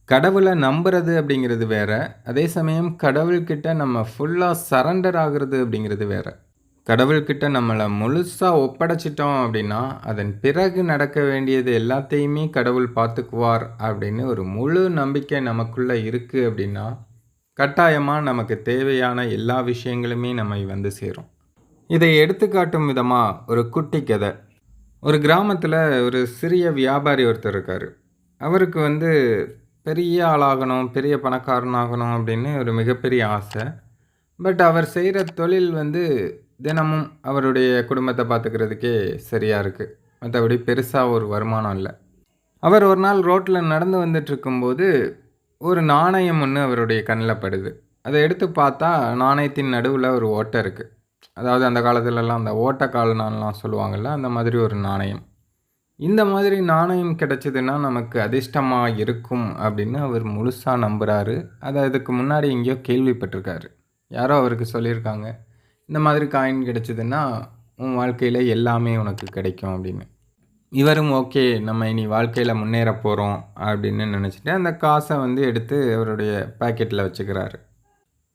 கடவுள நம்புறது அப்படிங்கிறது வேற. அதே சமயம் கடவுள்கிட்ட நம்ம ஃபுல்லா சரண்டர் ஆகுறது அப்படிங்கிறது வேற. கடவுள்கிட்ட நம்மள முழுசா ஒப்படைச்சிட்டோம் அப்படின்னா, அதன் பிறகு நடக்க வேண்டியது எல்லாத்தையுமே கடவுள் பார்த்துக்குவார் அப்படின்னு ஒரு முழு நம்பிக்கை நமக்குள்ள இருக்கு அப்படின்னா, கட்டாயமா நமக்கு தேவையான எல்லா விஷயங்களுமே நம்மை வந்து சேரும். இதை எடுத்துக்காட்டும் விதமா ஒரு குட்டி கதை. ஒரு கிராமத்துல ஒரு சிறிய வியாபாரி ஒருத்தர் இருக்காரு. அவருக்கு வந்து பெரிய ஆளாகணும், பெரிய பணக்காரனாகணும் அப்படின்னு ஒரு மிகப்பெரிய ஆசை. பட் அவர் செய்ற தொழில் வந்து தினமும் அவருடைய குடும்பத்த பார்த்துக்கிறதுக்கே சரியா இருக்கு. மத்தபடி பெருசா ஒரு வருமானம் இல்ல. அவர் ஒரு நாள் ரோட்ல நடந்து வந்துட்டுருக்கும்போது, ஒரு நாணயம் ஒண்ணு அவருடைய கண்ல படுது. அத எடுத்து பார்த்தா, நாணயத்தின் நடுவுல ஒரு ஓட்டை இருக்கு. அதாவது அந்த காலத்துலலாம் அந்த ஓட்ட கால்னான்லாம் சொல்லுவாங்கல்ல, அந்த மாதிரி ஒரு நாணயம். இந்த மாதிரி நாணயம் கிடைச்சதுன்னா நமக்கு அதிர்ஷ்டமா இருக்கும் அப்படின்னு அவர் முழுசா நம்புறாரு. அத இதுக்கு முன்னாடி எங்கேயோ கேள்விப்பட்டிருக்காரு. யாரோ அவருக்கு சொல்லியிருக்காங்க. இந்த மாதிரி காயின் கிடைச்சதுன்னா, உன் வாழ்க்கையில எல்லாமே உனக்கு கிடைக்கும் அப்படின்னு. இவரும் ஓகே நம்ம இனி வாழ்க்கையில முன்னேற போறோம் அப்படின்னு நினைச்சுட்டு, அந்த காச வந்து எடுத்து அவருடைய பாக்கெட்ல வச்சுக்கிறாரு.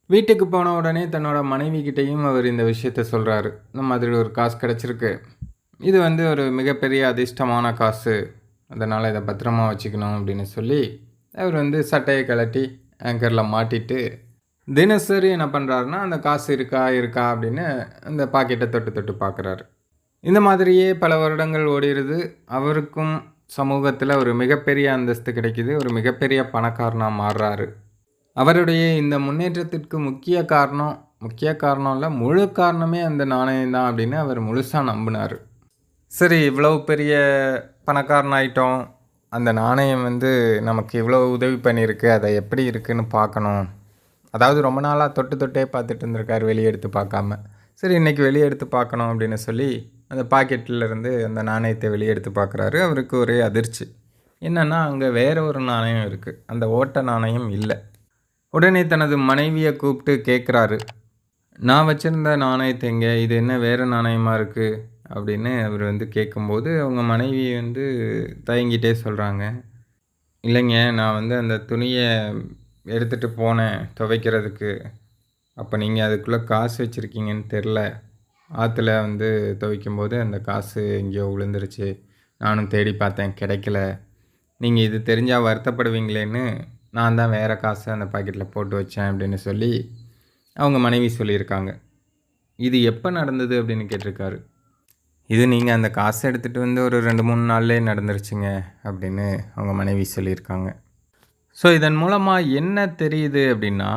வீட்டுக்கு போன உடனே தன்னோட மனைவி கிட்டயும் அவர் இந்த விஷயத்த சொல்றாரு. இந்த மாதிரி ஒரு காசு கிடைச்சிருக்கு. இது வந்து ஒரு மிகப்பெரிய அதிர்ஷ்டமான காசு. அதனால இத பத்திரமா வச்சுக்கணும் அப்படின்னு சொல்லி, அவர் வந்து சட்டைய கழட்டி ஆங்கர்ல மாட்டிட்டு, தினசரி என்ன பண்றாருன்னா, அந்த காசு இருக்கா இருக்கா அப்படின்னு அந்த பாக்கெட்ட தொட்டு தொட்டு பார்க்குறாரு. இந்த மாதிரியே பல வருடங்கள் ஓடிருது. அவருக்கும் சமூகத்துல ஒரு மிகப்பெரிய அந்தஸ்து கிடைக்குது. ஒரு மிகப்பெரிய பணக்காரனா மாறுறாரு. அவருடைய இந்த முன்னேற்றத்திற்கு முக்கிய காரணம் இல்ல, முழு காரணமே அந்த நாணயம் தான் அப்படின்னு அவர் முழுசா நம்புனாரு. சரி, இவ்வளவு பெரிய பணக்காரன் ஆயிட்டோம். அந்த நாணயம் வந்து நமக்கு இவ்வளவு உதவி பண்ணியிருக்கு. அது எப்படி இருக்குன்னு பார்க்கணும். அதாவது ரொம்ப நாளா தொட்டு தொட்டே பார்த்துட்டு இருந்திருக்காரு, வெளிய எடுத்து பார்க்காம. சரி, இன்னைக்கு வெளிய எடுத்து பார்க்கணும் அப்படின்னு சொல்லி, அந்த பாக்கெட்ல இருந்து அந்த நாணயத்த வெளிய எடுத்து பார்க்குறாரு. அவருக்கு ஒரே அதிர்ச்சி. என்னன்னா, அங்க வேற ஒரு நாணயம் இருக்கு. அந்த ஓட்ட நாணயம் இல்ல. உடனே தனது மனைவிய கூப்பிட்டு கேட்குறாரு. "நான் வச்சிருந்த நாணயத்த எங்க? இது என்ன வேற நாணயமா இருக்கு?" அப்படின்னு அவர் வந்து கேட்கும்போது, அவங்க மனைவி வந்து தயங்கிட்டே சொல்றாங்க. "இல்லைங்க, நான் வந்து அந்த துணிய எடுத்துட்டு போனேன் துவைக்கிறதுக்கு. அப்ப நீங்க அதுக்குள்ள காசு வச்சிருக்கீங்கன்னு தெர்ல. ஆத்துல வந்து துவைக்கும்போது அந்த காசு எங்கேயோ விழுந்துருச்சு. நானும் தேடி பார்த்தேன், கிடைக்கல. நீங்க இது தெரிஞ்சா வருத்தப்படுவீங்களேன்னு, நான் தான் வேற காச அந்த பாக்கெட்ல போட்டு வச்சேன்." அப்படின்னு சொல்லி அவங்க மனைவி சொல்லியிருக்காங்க. "இது எப்ப நடந்தது?" அப்படின்னு கேட்டிருக்காரு. "இது நீங்க அந்த காச எடுத்துட்டு வந்து ஒரு 2, 3 நாள்லயே நடந்துருச்சுங்க." அப்படின்னு அவங்க மனைவி சொல்லியிருக்காங்க. ஸோ இதன் மூலமா என்ன தெரியுது அப்படின்னா,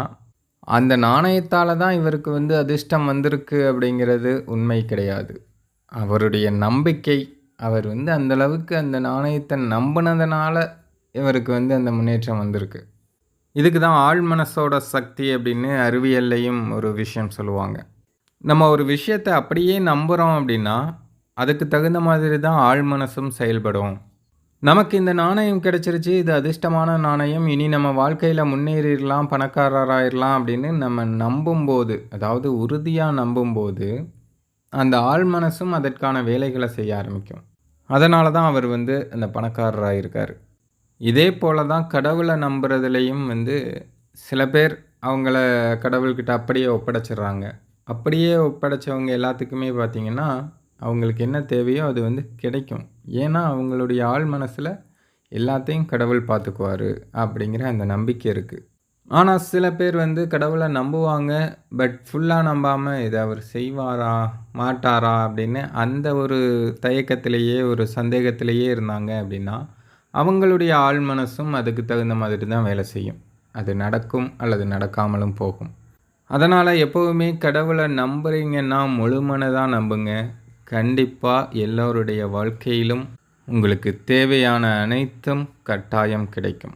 அந்த நாணயத்தால தான் இவருக்கு வந்து அதிர்ஷ்டம் வந்திருக்கு அப்படிங்கிறது உண்மை கிடையாது. அவருடைய நம்பிக்கை, அவர் வந்து அந்த அளவுக்கு அந்த நாணயத்த நம்புனதுனால இவருக்கு வந்து அந்த முன்னேற்றம் வந்திருக்கு. இதுக்கு தான் ஆழ் மனசோட சக்தி அப்படின்னு அறிவியல்லையும் ஒரு விஷயம் சொல்லுவாங்க. நம்ம ஒரு விஷயத்த அப்படியே நம்புறோம் அப்படின்னா, அதுக்கு தகுந்த மாதிரி தான் ஆழ் மனசும் செயல்படும். நமக்கு இந்த நாணயம் கிடைச்சிருச்சு, இது அதிர்ஷ்டமான நாணயம். இனி நம்ம வாழ்க்கையில முன்னேறிறலாம், பணக்காரராயிரலாம் அப்படின்னு நம்ம நம்பும்போது, அதாவது உறுதியா நம்பும்போது, அந்த ஆழ் மனசும் அதற்கான வேலைகள செய்ய ஆரம்பிக்கும். அதனால தான் அவர் வந்து அந்த பணக்காரராயிருக்காரு. இதே போல தான் கடவுள நம்புறதுலயும் வந்து சில பேர் அவங்கள கடவுள்கிட்ட அப்படியே ஒப்படைச்சிடுறாங்க. அப்படியே ஒப்படைச்சவங்க எல்லாத்துக்குமே பார்த்தீங்கன்னா, அவங்களுக்கு என்ன தேவையோ அது வந்து கிடைக்கும். ஏன்னா, அவங்களுடைய ஆழ் மனசுல எல்லாத்தையும் கடவுள் பார்த்துக்குவாரு அப்படிங்கிற அந்த நம்பிக்கை இருக்கு. ஆனா, சில பேர் வந்து கடவுள நம்புவாங்க. பட் ஃபுல்லா நம்பாம இத அவர் செய்வாரா? மாட்டாரா? அப்படின்னு அந்த ஒரு தயக்கத்திலேயே, ஒரு சந்தேகத்திலேயே இருந்தாங்க அப்படின்னா, அவங்களுடைய ஆழ் மனசும் அதுக்கு தகுந்த மாதிரி தான் வேலை செய்யும். அது நடக்கும் அல்லது நடக்காமலும் போகும். அதனால எப்பவுமே கடவுள நம்புறீங்கன்னா முழுமனதா நம்புங்க. கண்டிப்பா எல்லோருடைய வாழ்க்கையிலும் உங்களுக்கு தேவையான அனைத்தும் கட்டாயம் கிடைக்கும்.